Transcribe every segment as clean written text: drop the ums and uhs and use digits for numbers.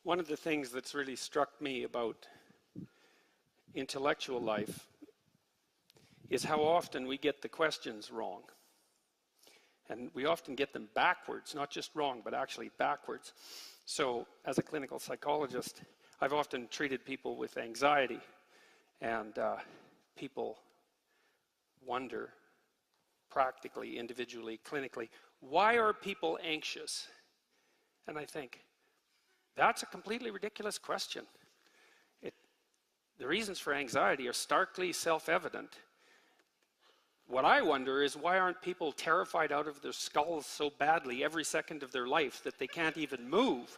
One of the things that's really struck me about intellectual life is how often we get the questions wrong. And we often get them backwards, not just wrong, but actually backwards. So as a clinical psychologist, I've often treated people with anxiety, and people wonder, practically, individually, clinically, why are people anxious? And I think, that's a completely ridiculous question. The reasons for anxiety are starkly self-evident. What I wonder is, why aren't people terrified out of their skulls so badly every second of their life that they can't even move?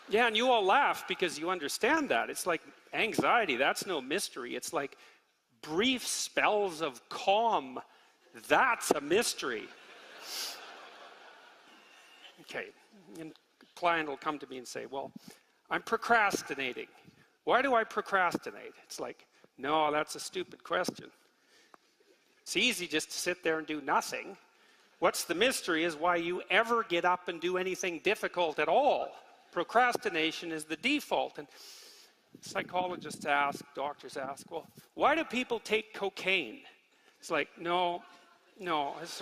Yeah, and you all laugh because you understand that. It's like anxiety, that's no mystery. It's like brief spells of calm, that's a mystery. Okay, and a client will come to me and say, well, I'm procrastinating. Why do I procrastinate? It's like, no, that's a stupid question. It's easy just to sit there and do nothing. What's the mystery is why you ever get up and do anything difficult at all. Procrastination is the default. And psychologists ask, doctors ask, well, why do people take cocaine? It's like, no, it's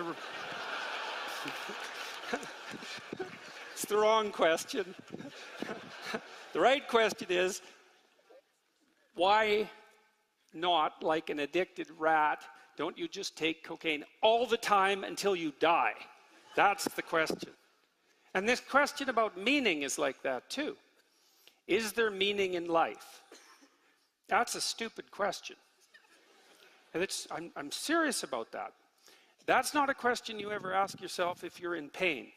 it's the wrong question. The right question is, why not, like an addicted rat, don't you just take cocaine all the time until you die? That's the question. And this question about meaning is like that too. Is there meaning in life? That's a stupid question. And I'm serious about that. That's not a question you ever ask yourself if you're in pain,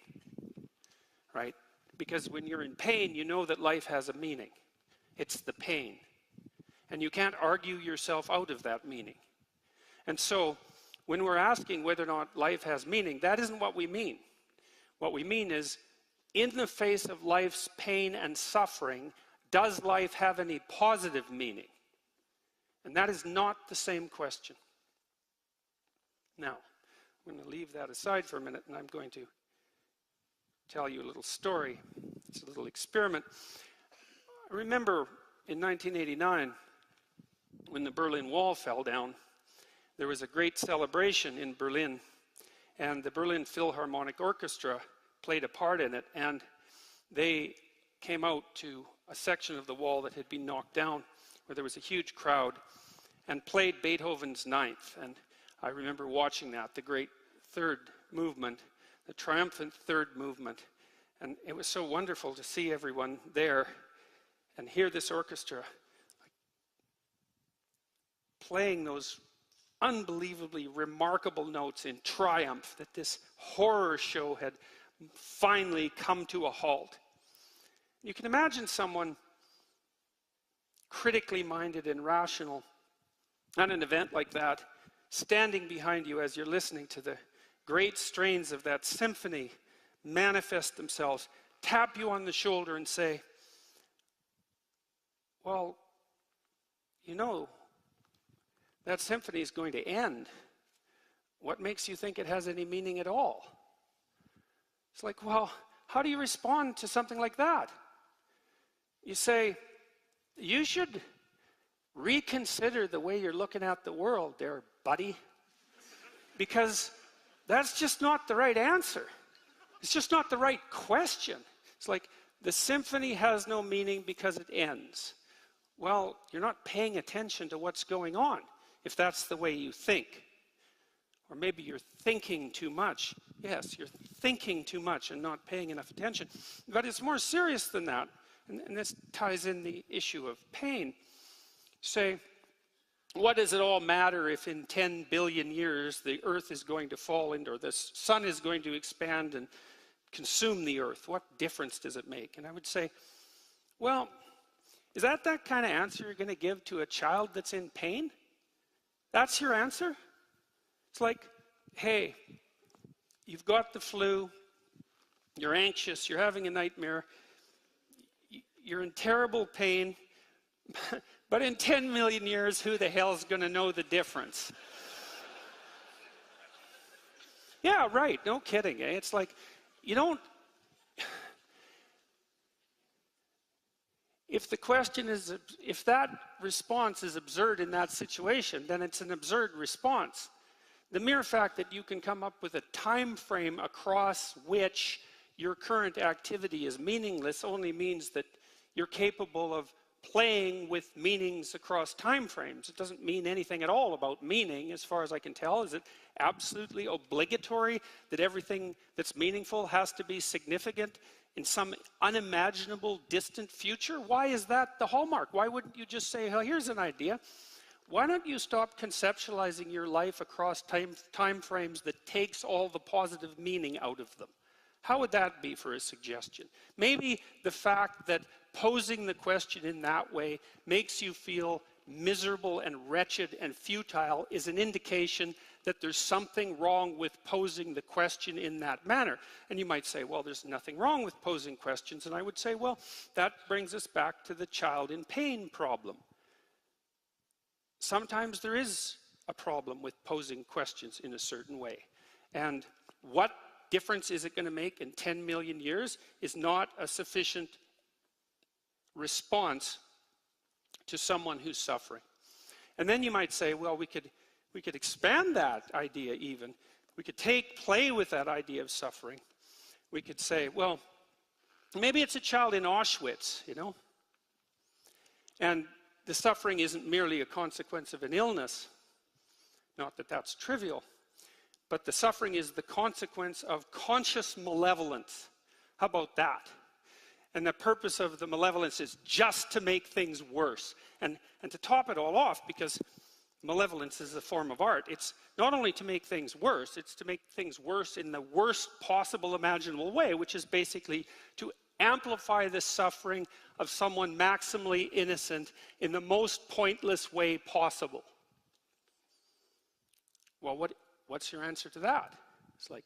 right? Because when you're in pain, you know that life has a meaning. It's the pain. And you can't argue yourself out of that meaning. And so, when we're asking whether or not life has meaning, that isn't what we mean. What we mean is, in the face of life's pain and suffering, does life have any positive meaning? And that is not the same question. Now, I'm going to leave that aside for a minute, and I'm going to tell you a little story. It's a little experiment. I remember in 1989, when the Berlin Wall fell down, there was a great celebration in Berlin, and the Berlin Philharmonic Orchestra played a part in it, and they came out to a section of the wall that had been knocked down, where there was a huge crowd, and played Beethoven's Ninth. And I remember watching that, the great third movement, the triumphant third movement. And it was so wonderful to see everyone there and hear this orchestra playing those unbelievably remarkable notes in triumph that this horror show had finally come to a halt. You can imagine someone critically minded and rational at an event like that, standing behind you as you're listening to the great strains of that symphony manifest themselves, tap you on the shoulder and say, well, you know, that symphony is going to end. What makes you think it has any meaning at all? It's like, well, how do you respond to something like that? You say, you should reconsider the way you're looking at the world there, buddy. Because that's just not the right answer. It's just not the right question. It's like, the symphony has no meaning because it ends. Well, you're not paying attention to what's going on, if that's the way you think. Or maybe you're thinking too much. Yes, you're thinking too much and not paying enough attention. But it's more serious than that. And this ties in the issue of pain. Say, what does it all matter if in 10 billion years the earth is going to fall into, or the sun is going to expand and consume the earth? What difference does it make? And I would say, well, is that kind of answer you're going to give to a child that's in pain? That's your answer? It's like, hey, you've got the flu, you're anxious, you're having a nightmare, you're in terrible pain, but in 10 million years, who the hell is going to know the difference? Yeah, right, no kidding, eh? It's like, you don't, if the question is, if that response is absurd in that situation, then it's an absurd response. The mere fact that you can come up with a time frame across which your current activity is meaningless only means that you're capable of playing with meanings across time frames. It doesn't mean anything at all about meaning, as far as I can tell. Is it absolutely obligatory that everything that's meaningful has to be significant in some unimaginable distant future? Why is that the hallmark? Why wouldn't you just say, well, here's an idea. Why don't you stop conceptualizing your life across time frames that takes all the positive meaning out of them? How would that be for a suggestion? Maybe the fact that posing the question in that way makes you feel miserable and wretched and futile is an indication that there's something wrong with posing the question in that manner. And you might say, well, there's nothing wrong with posing questions. And I would say, well, that brings us back to the child in pain problem. Sometimes there is a problem with posing questions in a certain way. And what difference is it going to make in 10 million years is not a sufficient response to someone who's suffering. And then you might say, well, we could expand that idea even. We could play with that idea of suffering. We could say, well, maybe it's a child in Auschwitz, you know, and the suffering isn't merely a consequence of an illness. Not that that's trivial, but the suffering is the consequence of conscious malevolence. How about that? And the purpose of the malevolence is just to make things worse. And to top it all off, because malevolence is a form of art, it's not only to make things worse, it's to make things worse in the worst possible imaginable way, which is basically to amplify the suffering of someone maximally innocent in the most pointless way possible. Well, what's your answer to that? It's like,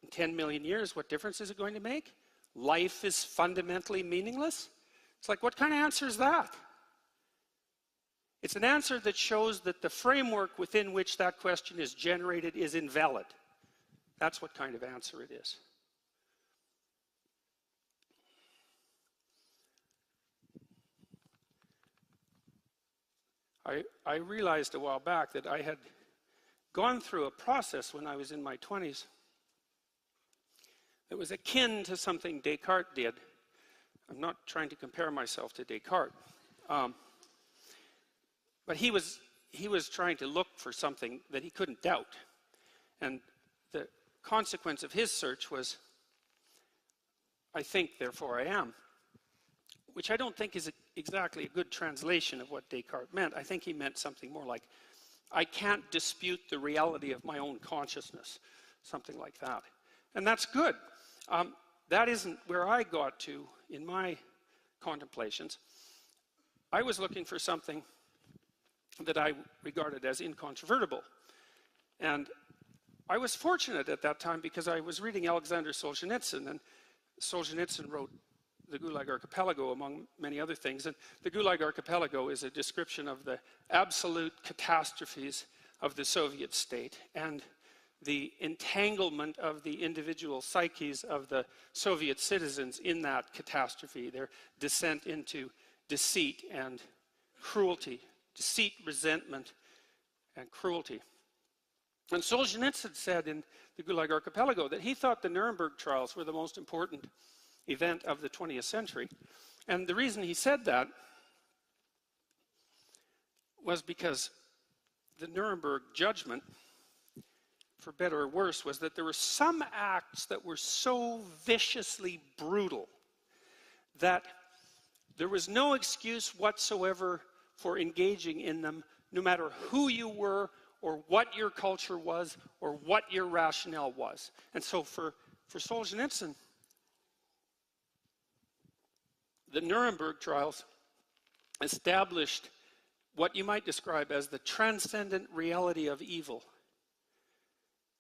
in 10 million years, what difference is it going to make? Life is fundamentally meaningless? It's like, what kind of answer is that? It's an answer that shows that the framework within which that question is generated is invalid. That's what kind of answer it is. I realized a while back that I had gone through a process when I was in my 20s that was akin to something Descartes did. I'm not trying to compare myself to Descartes. But he was trying to look for something that he couldn't doubt. And the consequence of his search was, I think, therefore I am. Which I don't think is exactly a good translation of what Descartes meant. I think he meant something more like, I can't dispute the reality of my own consciousness. Something like that. And that's good. That isn't where I got to in my contemplations. I was looking for something that I regarded as incontrovertible. And I was fortunate at that time because I was reading Alexander Solzhenitsyn, and Solzhenitsyn wrote the Gulag Archipelago, among many other things. And the Gulag Archipelago is a description of the absolute catastrophes of the Soviet state and the entanglement of the individual psyches of the Soviet citizens in that catastrophe, their descent into deceit and cruelty, deceit, resentment, and cruelty. And Solzhenitsyn said in the Gulag Archipelago that he thought the Nuremberg trials were the most important event of the 20th century. And the reason he said that was because the Nuremberg judgment, for better or worse, was that there were some acts that were so viciously brutal that there was no excuse whatsoever for engaging in them, no matter who you were or what your culture was or what your rationale was. And so for Solzhenitsyn, the Nuremberg trials established what you might describe as the transcendent reality of evil.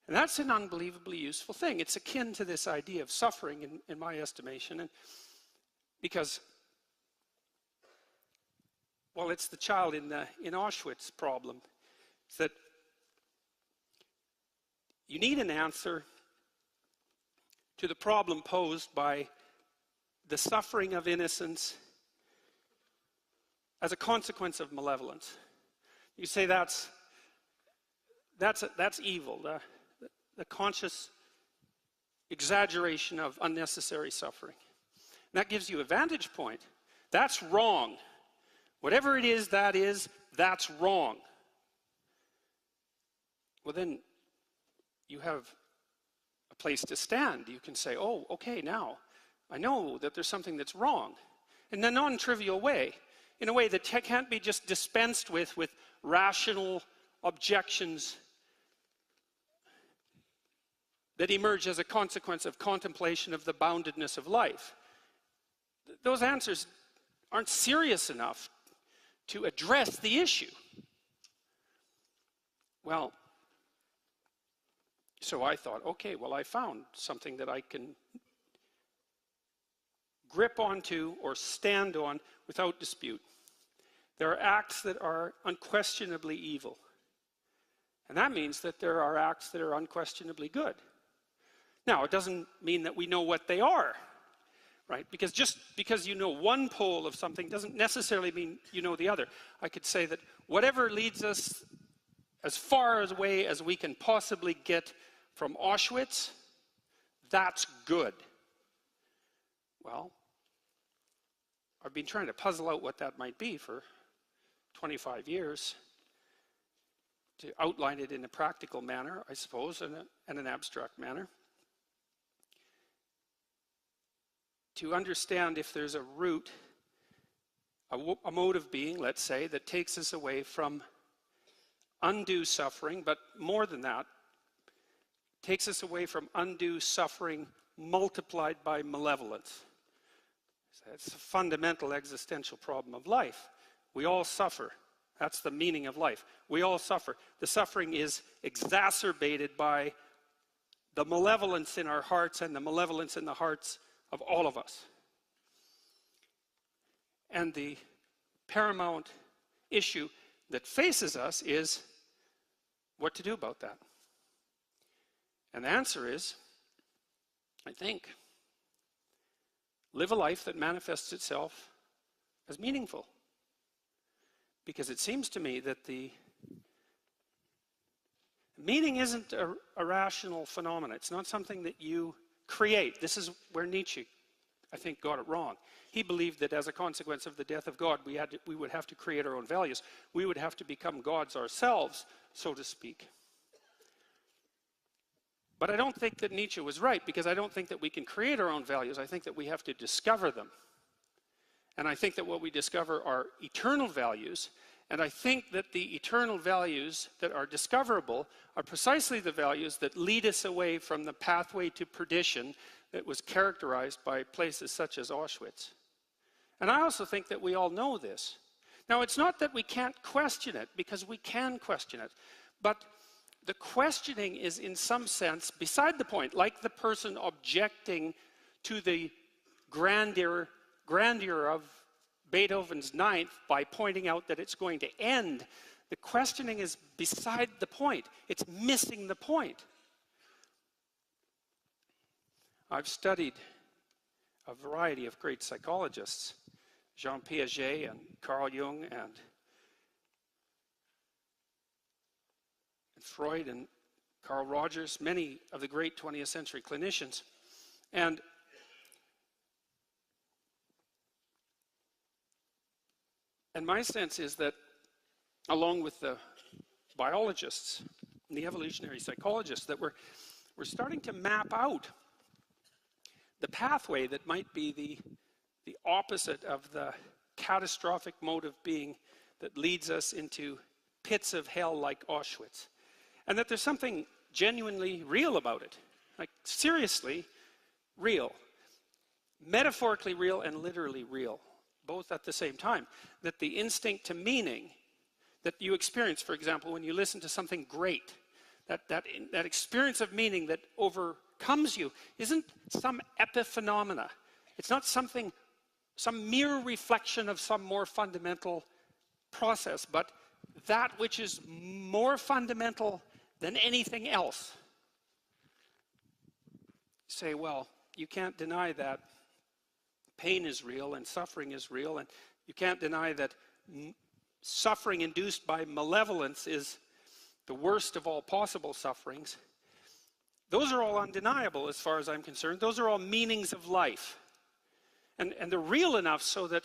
And that's an unbelievably useful thing. It's akin to this idea of suffering, in my estimation, and because, well, it's the child in Auschwitz problem. It's that you need an answer to the problem posed by the suffering of innocence as a consequence of malevolence. You say that's evil, the conscious exaggeration of unnecessary suffering. And that gives you a vantage point. That's wrong. Whatever it is, that's wrong. Well, then you have a place to stand. You can say, oh, okay, now I know that there's something that's wrong. In a non-trivial way, in a way that can't be just dispensed with rational objections that emerge as a consequence of contemplation of the boundedness of life. Those answers aren't serious enough to address the issue. Well, so I thought, okay, well, I found something that I can grip onto or stand on without dispute. There are acts that are unquestionably evil. And that means that there are acts that are unquestionably good. Now, it doesn't mean that we know what they are, right? Because just because you know one pole of something doesn't necessarily mean you know the other. I could say that whatever leads us as far away as we can possibly get from Auschwitz, that's good. Well, I've been trying to puzzle out what that might be for 25 years, to outline it in a practical manner, I suppose, and an abstract manner. To understand if there's a root, a mode of being, let's say, that takes us away from undue suffering, but more than that, takes us away from undue suffering multiplied by malevolence. It's a fundamental existential problem of life. We all suffer. That's the meaning of life. We all suffer. The suffering is exacerbated by the malevolence in our hearts and the malevolence in the hearts of all of us. And the paramount issue that faces us is what to do about that. And the answer is, I think, live a life that manifests itself as meaningful. Because it seems to me that the meaning isn't a rational phenomenon. It's not something that you create. This is where Nietzsche, I think, got it wrong. He believed that as a consequence of the death of God, we would have to create our own values. We would have to become gods ourselves, so to speak. But I don't think that Nietzsche was right, because I don't think that we can create our own values. I think that we have to discover them. And I think that what we discover are eternal values. And I think that the eternal values that are discoverable are precisely the values that lead us away from the pathway to perdition that was characterized by places such as Auschwitz. And I also think that we all know this. Now, it's not that we can't question it, because we can question it. But the questioning is, in some sense, beside the point, like the person objecting to the grandeur of Beethoven's Ninth by pointing out that it's going to end. The questioning is beside the point. It's missing the point. I've studied a variety of great psychologists, Jean Piaget and Carl Jung and Freud and Carl Rogers, many of the great 20th century clinicians. And my sense is that, along with the biologists and the evolutionary psychologists, that we're starting to map out the pathway that might be the opposite of the catastrophic mode of being that leads us into pits of hell like Auschwitz. And that there's something genuinely real about it. Like, seriously real. Metaphorically real and literally real, both at the same time. That the instinct to meaning that you experience, for example, when you listen to something great, that experience of meaning that overcomes you, isn't some epiphenomena. It's not some mere reflection of some more fundamental process, but that which is more fundamental than anything else. Say, well, you can't deny that pain is real and suffering is real, and you can't deny that suffering induced by malevolence is the worst of all possible sufferings. Those are all undeniable as far as I'm concerned. Those are all meanings of life. And they're real enough so that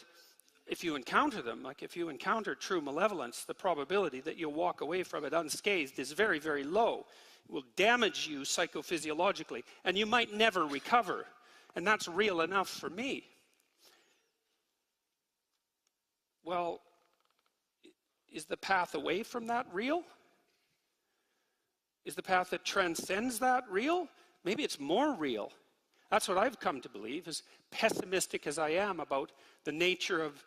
if you encounter them, like if you encounter true malevolence, the probability that you'll walk away from it unscathed is very, very low. It will damage you psychophysiologically, and you might never recover. And that's real enough for me. Well, is the path away from that real? Is the path that transcends that real? Maybe it's more real. That's what I've come to believe, as pessimistic as I am about the nature of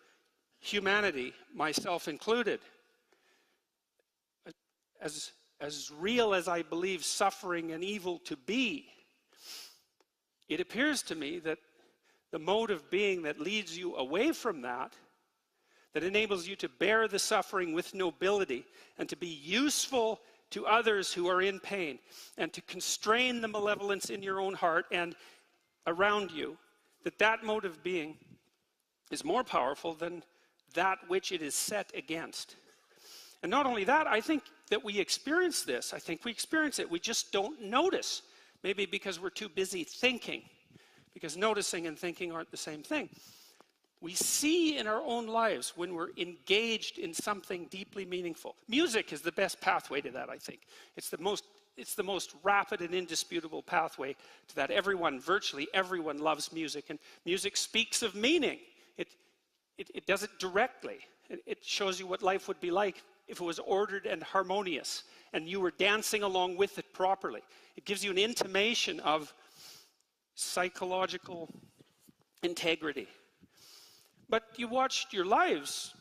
humanity, myself included. As real as I believe suffering and evil to be, it appears to me that the mode of being that leads you away from that enables you to bear the suffering with nobility and to be useful to others who are in pain, and to constrain the malevolence in your own heart and around you, that mode of being is more powerful than that which it is set against. And not only that, I think that we experience this. I think we experience it. We just don't notice. Maybe because we're too busy thinking, because noticing and thinking aren't the same thing. We see in our own lives when we're engaged in something deeply meaningful. Music is the best pathway to that, I think. It's the most rapid and indisputable pathway to that. Virtually everyone loves music, and music speaks of meaning. It does it directly. It shows you what life would be like if it was ordered and harmonious, and you were dancing along with it properly. It gives you an intimation of psychological integrity. But you watch your lives,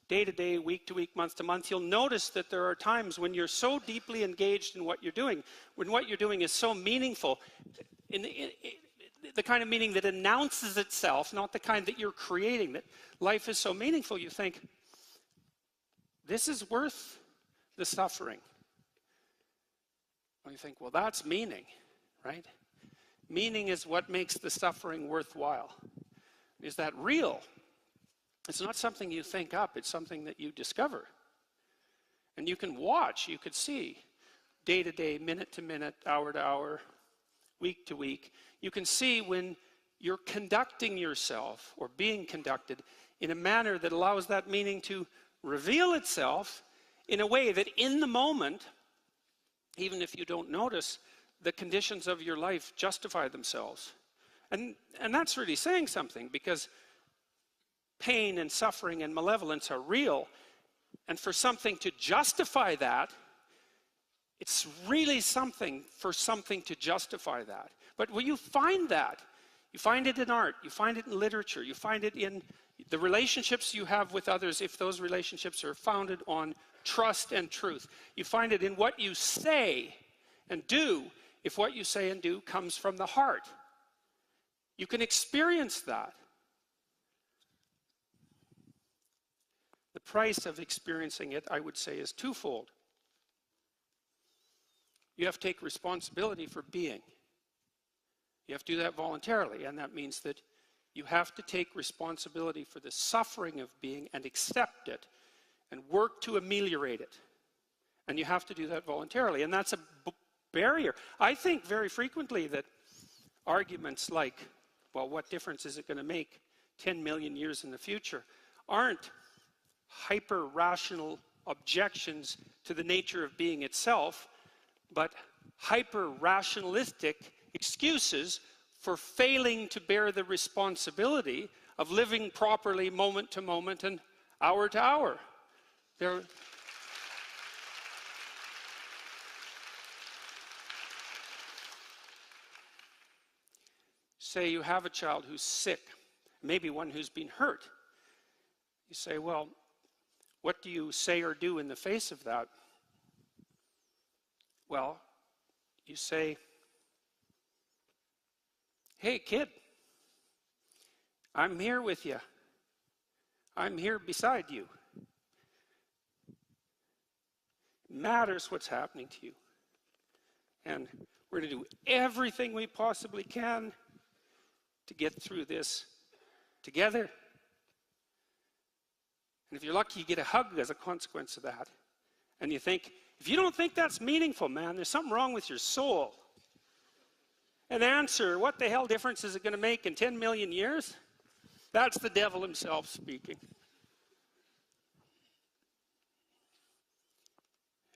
day to day, week to week, month to month, you'll notice that there are times when you're so deeply engaged in what you're doing, when what you're doing is so meaningful, in the kind of meaning that announces itself, not the kind that you're creating, that life is so meaningful, you think, this is worth the suffering. And you think, well, that's meaning, right? Meaning is what makes the suffering worthwhile. Is that real? It's not something you think up, it's something that you discover. And you can watch, you could see, day to day, minute to minute, hour to hour, week to week. You can see when you're conducting yourself or being conducted in a manner that allows that meaning to reveal itself in a way that in the moment, even if you don't notice, the conditions of your life justify themselves. And that's really saying something, because pain and suffering and malevolence are real. And for something to justify that, it's really something for something to justify that. But when you find that, you find it in art, you find it in literature, you find it in the relationships you have with others, if those relationships are founded on trust and truth. You find it in what you say and do, if what you say and do comes from the heart. You can experience that. The price of experiencing it, I would say, is twofold. You have to take responsibility for being. You have to do that voluntarily, and that means that you have to take responsibility for the suffering of being and accept it and work to ameliorate it. And you have to do that voluntarily, and that's a barrier. I think very frequently that arguments like, well, what difference is it going to make 10 million years in the future, aren't hyper-rational objections to the nature of being itself, but hyper-rationalistic excuses for failing to bear the responsibility of living properly moment to moment and hour to hour. Say you have a child who's sick, maybe one who's been hurt. You say, well, what do you say or do in the face of that? Well, you say, hey, kid, I'm here with you. I'm here beside you. It matters what's happening to you. And we're going to do everything we possibly can to get through this together. And if you're lucky, you get a hug as a consequence of that. And you think, if you don't think that's meaningful, man, there's something wrong with your soul. And answer, what the hell difference is it going to make in 10 million years? That's the devil himself speaking.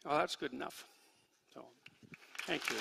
Well, that's good enough. So, thank you.